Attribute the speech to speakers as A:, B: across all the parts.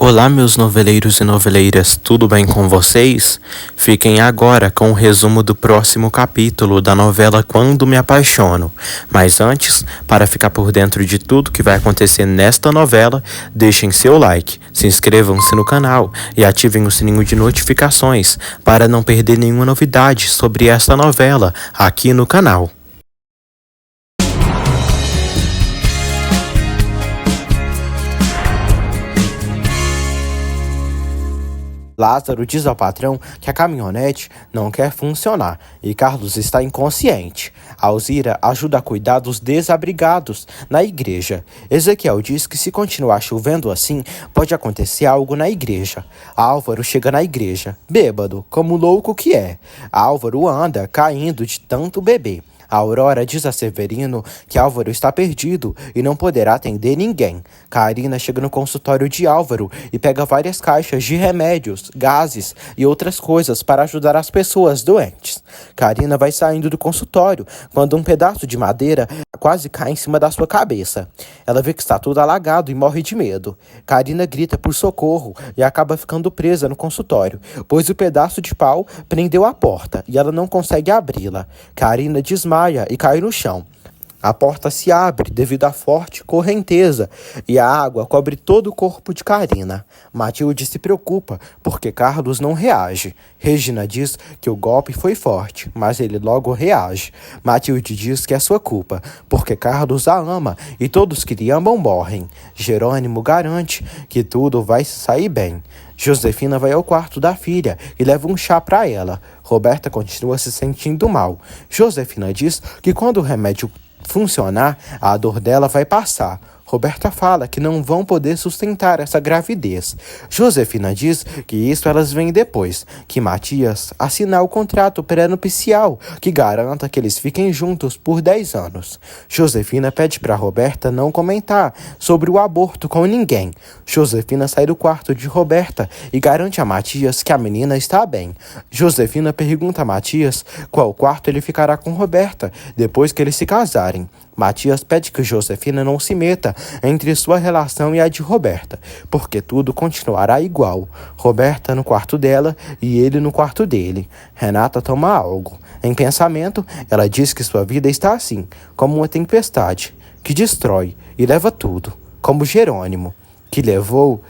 A: Olá, meus noveleiros e noveleiras, tudo bem com vocês? Fiquem agora com o resumo do próximo capítulo da novela Quando Me Apaixono. Mas antes, para ficar por dentro de tudo que vai acontecer nesta novela, deixem seu like, se inscrevam-se no canal e ativem o sininho de notificações para não perder nenhuma novidade sobre esta novela aqui no canal. Lázaro diz ao patrão que a caminhonete não quer funcionar e Carlos está inconsciente. Alzira ajuda a cuidar dos desabrigados na igreja. Ezequiel diz que se continuar chovendo assim, pode acontecer algo na igreja. Álvaro chega na igreja, bêbado, como louco que é. Álvaro anda caindo de tanto beber. A Aurora diz a Severino que Álvaro está perdido e não poderá atender ninguém. Karina chega no consultório de Álvaro e pega várias caixas de remédios, gases e outras coisas para ajudar as pessoas doentes. Karina vai saindo do consultório quando um pedaço de madeira quase cai em cima da sua cabeça. Ela vê que está tudo alagado e morre de medo. Karina grita por socorro e acaba ficando presa no consultório, pois o pedaço de pau prendeu a porta e ela não consegue abri-la. Karina desmaia e cai no chão. A porta se abre devido à forte correnteza e a água cobre todo o corpo de Karina. Matilde se preocupa porque Carlos não reage. Regina diz que o golpe foi forte, mas ele logo reage. Matilde diz que é sua culpa, porque Carlos a ama e todos que lhe amam morrem. Jerônimo garante que tudo vai sair bem. Josefina vai ao quarto da filha e leva um chá para ela. Roberta continua se sentindo mal. Josefina diz que quando o remédio funcionar, a dor dela vai passar. Roberta fala que não vão poder sustentar essa gravidez. Josefina diz que isso elas veem depois, que Matias assinar o contrato pré-nupcial que garanta que eles fiquem juntos por 10 anos. Josefina pede para Roberta não comentar sobre o aborto com ninguém. Josefina sai do quarto de Roberta e garante a Matias que a menina está bem. Josefina pergunta a Matias qual quarto ele ficará com Roberta depois que eles se casarem. Matias pede que Josefina não se meta entre sua relação e a de Roberta, porque tudo continuará igual. Roberta no quarto dela e ele no quarto dele. Renata toma algo. Em pensamento, ela diz que sua vida está assim, como uma tempestade, que destrói e leva tudo, como Jerônimo, que levou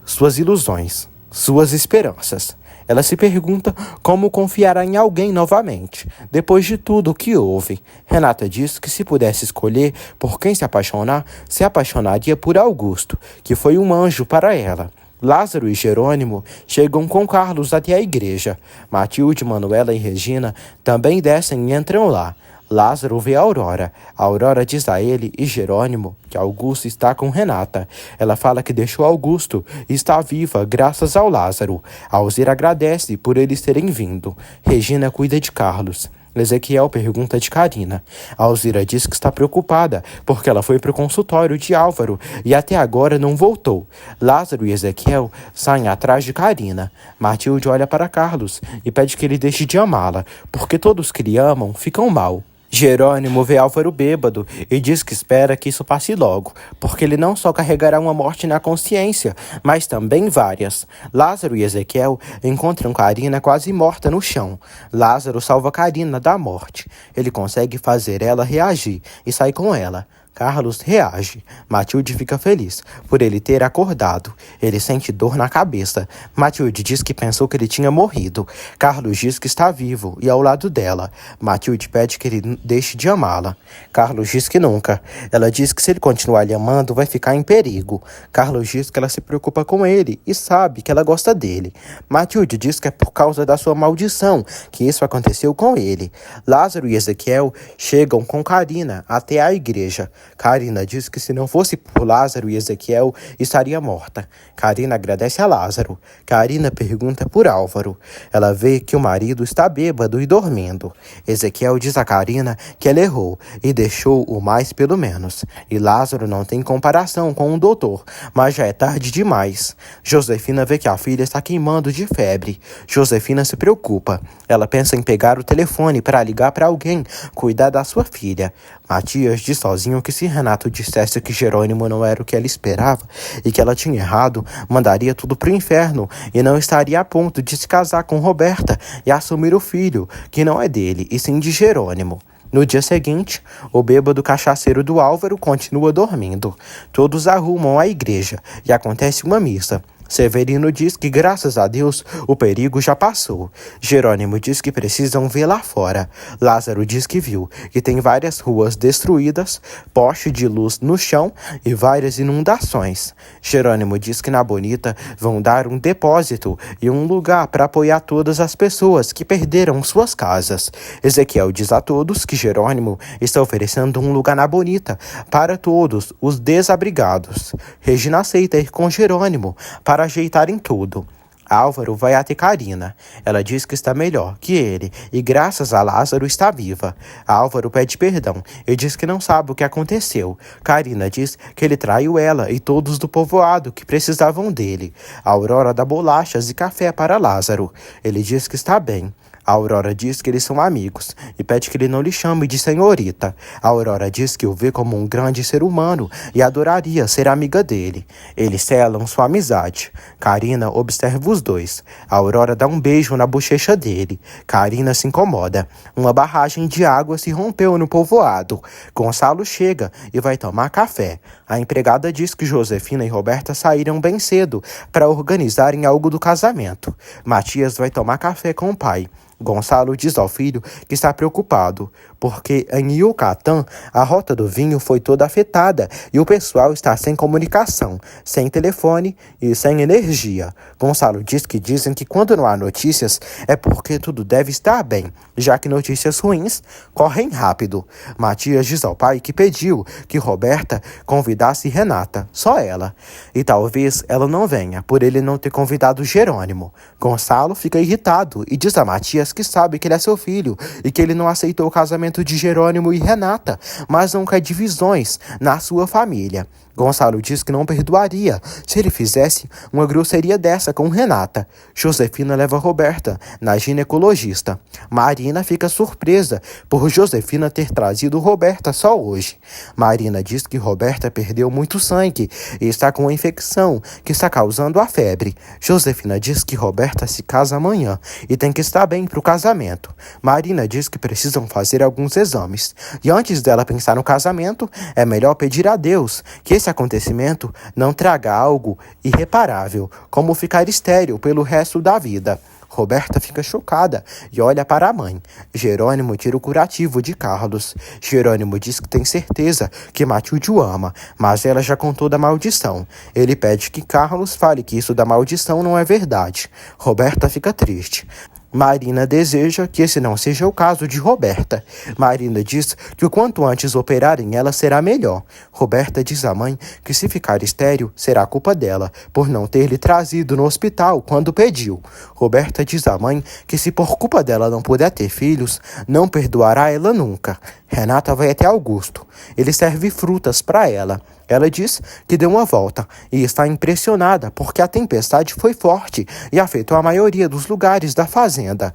A: suas ilusões, suas esperanças. Ela se pergunta como confiará em alguém novamente, depois de tudo o que houve. Renata diz que se pudesse escolher por quem se apaixonar, se apaixonaria por Augusto, que foi um anjo para ela. Lázaro e Jerônimo chegam com Carlos até a igreja. Matilde, Manuela e Regina também descem e entram lá. Lázaro vê a Aurora. A Aurora diz a ele e Jerônimo que Augusto está com Renata. Ela fala que deixou Augusto e está viva graças ao Lázaro. Alzira agradece por eles terem vindo. Regina cuida de Carlos. Ezequiel pergunta de Karina. Alzira diz que está preocupada porque ela foi para o consultório de Álvaro e até agora não voltou. Lázaro e Ezequiel saem atrás de Karina. Matilde olha para Carlos e pede que ele deixe de amá-la, porque todos que lhe amam ficam mal. Jerônimo vê Álvaro bêbado e diz que espera que isso passe logo, porque ele não só carregará uma morte na consciência, mas também várias. Lázaro e Ezequiel encontram Karina quase morta no chão. Lázaro salva Karina da morte. Ele consegue fazer ela reagir e sai com ela. Carlos reage. Matilde fica feliz por ele ter acordado. Ele sente dor na cabeça. Matilde diz que pensou que ele tinha morrido. Carlos diz que está vivo e ao lado dela. Matilde pede que ele deixe de amá-la. Carlos diz que nunca. Ela diz que se ele continuar lhe amando, vai ficar em perigo. Carlos diz que ela se preocupa com ele e sabe que ela gosta dele. Matilde diz que é por causa da sua maldição que isso aconteceu com ele. Lázaro e Ezequiel chegam com Karina até a igreja. Karina diz que se não fosse por Lázaro e Ezequiel, estaria morta. Karina agradece a Lázaro. Karina pergunta por Álvaro. Ela vê que o marido está bêbado e dormindo. Ezequiel diz a Karina que ela errou e deixou o mais pelo menos. E Lázaro não tem comparação com o doutor, mas já é tarde demais. Josefina vê que a filha está queimando de febre. Josefina se preocupa. Ela pensa em pegar o telefone para ligar para alguém, cuidar da sua filha. Matias diz sozinho que que se Renato dissesse que Jerônimo não era o que ela esperava e que ela tinha errado, mandaria tudo pro inferno e não estaria a ponto de se casar com Roberta e assumir o filho, que não é dele, e sim de Jerônimo. No dia seguinte, o bêbado cachaceiro do Álvaro continua dormindo. Todos arrumam a igreja e acontece uma missa. Severino diz que, graças a Deus, o perigo já passou. Jerônimo diz que precisam ver lá fora. Lázaro diz que viu, que tem várias ruas destruídas, poste de luz no chão e várias inundações. Jerônimo diz que na Bonita vão dar um depósito e um lugar para apoiar todas as pessoas que perderam suas casas. Ezequiel diz a todos que Jerônimo está oferecendo um lugar na Bonita para todos os desabrigados. Regina aceita ir com Jerônimo para ajeitarem tudo. Álvaro vai até Carina. Ela diz que está melhor que ele e, graças a Lázaro, está viva. Álvaro pede perdão e diz que não sabe o que aconteceu. Carina diz que ele traiu ela e todos do povoado que precisavam dele. A Aurora dá bolachas e café para Lázaro. Ele diz que está bem. A Aurora diz que eles são amigos e pede que ele não lhe chame de senhorita. A Aurora diz que o vê como um grande ser humano e adoraria ser amiga dele. Eles selam sua amizade. Carina observa os dois. A Aurora dá um beijo na bochecha dele. Carina se incomoda. Uma barragem de água se rompeu no povoado. Gonçalo chega e vai tomar café. A empregada diz que Josefina e Roberta saíram bem cedo para organizarem algo do casamento. Matias vai tomar café com o pai. Gonçalo diz ao filho que está preocupado, porque em Yucatán a rota do vinho foi toda afetada e o pessoal está sem comunicação, sem telefone e sem energia. Gonçalo diz que dizem que quando não há notícias é porque tudo deve estar bem, já que notícias ruins correm rápido. Matias diz ao pai que pediu que Roberta convidasse Renata, só ela, e talvez ela não venha, por ele não ter convidado Jerônimo. Gonçalo fica irritado e diz a Matias que sabe que ele é seu filho e que ele não aceitou o casamento de Jerônimo e Renata, mas não quer divisões na sua família. Gonçalo diz que não perdoaria se ele fizesse uma grosseria dessa com Renata. Josefina leva Roberta na ginecologista. Marina fica surpresa por Josefina ter trazido Roberta só hoje. Marina diz que Roberta perdeu muito sangue e está com uma infecção que está causando a febre. Josefina diz que Roberta se casa amanhã e tem que estar bem para o casamento. Marina diz que precisam fazer alguns exames. E antes dela pensar no casamento, é melhor pedir a Deus que esse acontecimento não traga algo irreparável, como ficar estéril pelo resto da vida. Roberta fica chocada e olha para a mãe. Jerônimo tira o curativo de Carlos. Jerônimo diz que tem certeza que Matilde o ama, mas ela já contou da maldição. Ele pede que Carlos fale que isso da maldição não é verdade. Roberta fica triste. Marina deseja que esse não seja o caso de Roberta. Marina diz que o quanto antes operarem ela será melhor. Roberta diz à mãe que se ficar estéril será culpa dela, por não ter lhe trazido no hospital quando pediu. Roberta diz à mãe que se por culpa dela não puder ter filhos, não perdoará ela nunca. Renata vai até Augusto. Ele serve frutas para ela. Ela diz que deu uma volta e está impressionada porque a tempestade foi forte e afetou a maioria dos lugares da fazenda.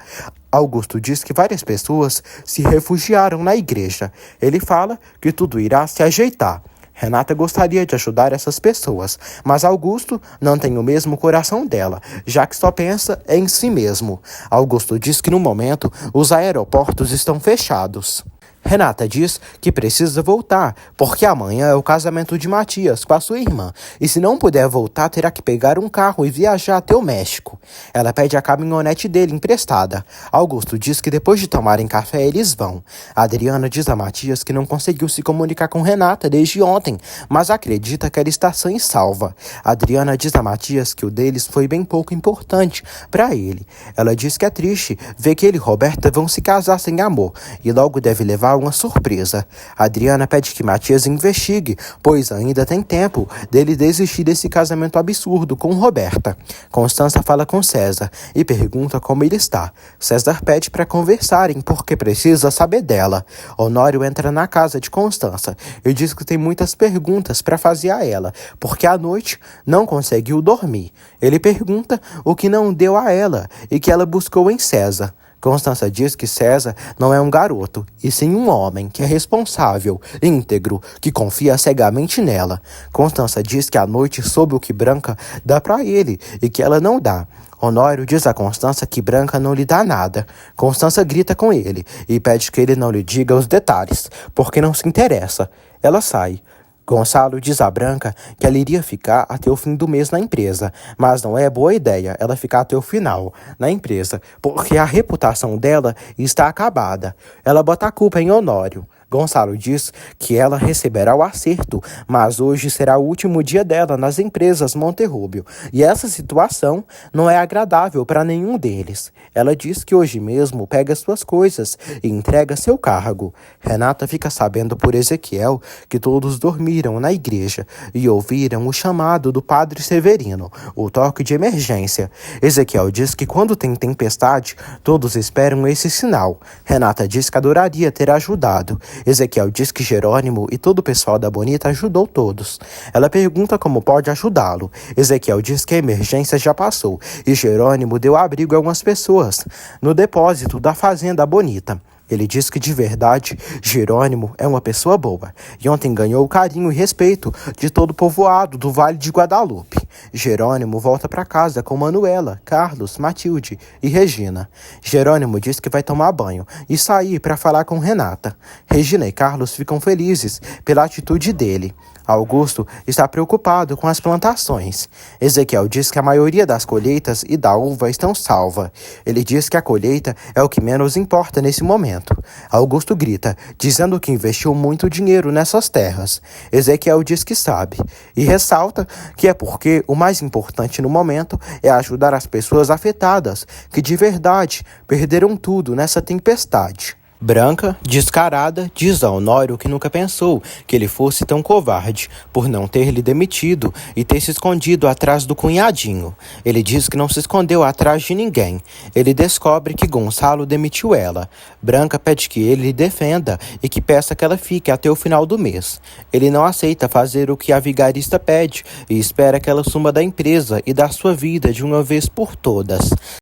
A: Augusto diz que várias pessoas se refugiaram na igreja. Ele fala que tudo irá se ajeitar. Renata gostaria de ajudar essas pessoas, mas Augusto não tem o mesmo coração dela, já que só pensa em si mesmo. Augusto diz que no momento os aeroportos estão fechados. Renata diz que precisa voltar, porque amanhã é o casamento de Matias com a sua irmã, e se não puder voltar, terá que pegar um carro e viajar até o México. Ela pede a caminhonete dele emprestada. Augusto diz que depois de tomarem café, eles vão. Adriana diz a Matias que não conseguiu se comunicar com Renata desde ontem, mas acredita que ela está sã e salva. Adriana diz a Matias que o deles foi bem pouco importante para ele. Ela diz que é triste ver que ele e Roberta vão se casar sem amor, e logo deve levar uma surpresa. Adriana pede que Matias investigue, pois ainda tem tempo dele desistir desse casamento absurdo com Roberta. Constança fala com César e pergunta como ele está. César pede para conversarem porque precisa saber dela. Honório entra na casa de Constança e diz que tem muitas perguntas para fazer a ela, porque à noite não conseguiu dormir. Ele pergunta o que não deu a ela e que ela buscou em César. Constança diz que César não é um garoto, e sim um homem que é responsável, íntegro, que confia cegamente nela. Constança diz que à noite soube o que Branca dá para ele e que ela não dá. Honório diz a Constança que Branca não lhe dá nada. Constança grita com ele e pede que ele não lhe diga os detalhes, porque não se interessa. Ela sai. Gonçalo diz a Branca que ela iria ficar até o fim do mês na empresa, mas não é boa ideia ela ficar até o final na empresa, porque a reputação dela está acabada. Ela bota a culpa em Honório. Gonçalo diz que ela receberá o acerto, mas hoje será o último dia dela nas empresas Monterrubio, e essa situação não é agradável para nenhum deles. Ela diz que hoje mesmo pega suas coisas e entrega seu cargo. Renata fica sabendo por Ezequiel que todos dormiram na igreja e ouviram o chamado do padre Severino, o toque de emergência. Ezequiel diz que quando tem tempestade, todos esperam esse sinal. Renata diz que adoraria ter ajudado. Ezequiel diz que Jerônimo e todo o pessoal da Bonita ajudou todos. Ela pergunta como pode ajudá-lo. Ezequiel diz que a emergência já passou e Jerônimo deu abrigo a algumas pessoas no depósito da Fazenda Bonita. Ele diz que de verdade Jerônimo é uma pessoa boa e ontem ganhou o carinho e respeito de todo o povoado do Vale de Guadalupe. Jerônimo volta para casa com Manuela, Carlos, Matilde e Regina. Jerônimo diz que vai tomar banho e sair para falar com Renata. Regina e Carlos ficam felizes pela atitude dele. Augusto está preocupado com as plantações. Ezequiel diz que a maioria das colheitas e da uva estão salva. Ele diz que a colheita é o que menos importa nesse momento. Augusto grita, dizendo que investiu muito dinheiro nessas terras. Ezequiel diz que sabe e ressalta que é porque o mais importante no momento é ajudar as pessoas afetadas, que de verdade perderam tudo nessa tempestade. Branca, descarada, diz a Honório que nunca pensou que ele fosse tão covarde por não ter lhe demitido e ter se escondido atrás do cunhadinho. Ele diz que não se escondeu atrás de ninguém. Ele descobre que Gonçalo demitiu ela. Branca pede que ele lhe defenda e que peça que ela fique até o final do mês. Ele não aceita fazer o que a vigarista pede e espera que ela suma da empresa e da sua vida de uma vez por todas.